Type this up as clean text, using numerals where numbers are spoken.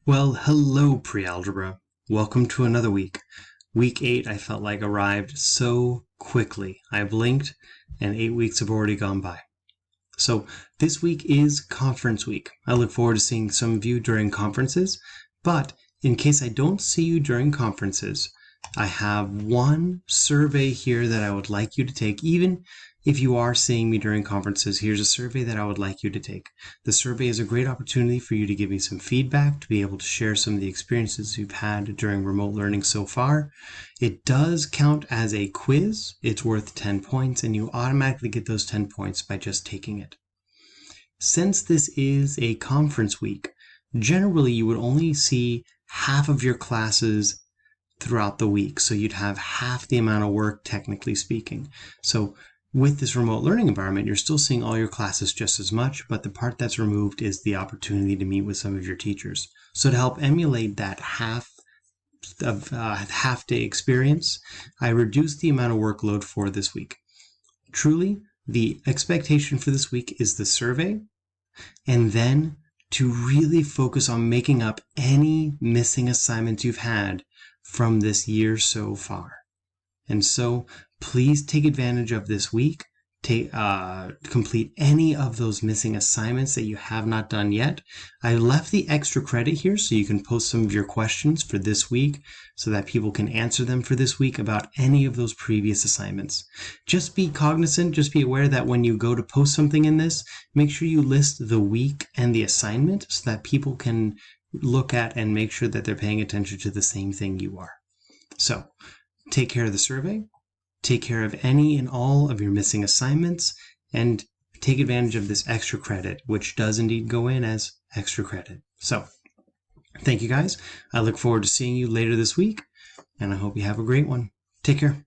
Well, hello, PreAlgebra. Welcome to another week. Week 8, I felt like arrived so quickly. I blinked and 8 weeks have already gone by. So this week is conference week. I look forward to seeing some of you during conferences, but in case I don't see you during conferences, I have one survey here that I would like you to take. Even if you are seeing me during conferences, here's a survey that I would like you to take. The survey is a great opportunity for you to give me some feedback, to be able to share some of the experiences you've had during remote learning so far. It does count as a quiz. It's worth 10 points, and you automatically get those 10 points by just taking it. Since this is a conference week, generally you would only see half of your classes throughout the week. So you'd have half the amount of work, technically speaking. So with this remote learning environment, you're still seeing all your classes just as much, but the part that's removed is the opportunity to meet with some of your teachers. So to help emulate that half day experience, I reduced the amount of workload for this week. Truly, the expectation for this week is the survey, and then to really focus on making up any missing assignments you've had from this year so far. And so please take advantage of this week. Complete any of those missing assignments that you have not done yet. I left the extra credit here so you can post some of your questions for this week so that people can answer them for this week about any of those previous assignments. Just be cognizant, just be aware that when you go to post something in this, make sure you list the week and the assignment so that people can look at and make sure that they're paying attention to the same thing you are. So take care of the survey, take care of any and all of your missing assignments, and take advantage of this extra credit, which does indeed go in as extra credit. So thank you guys. I look forward to seeing you later this week, and I hope you have a great one. Take care.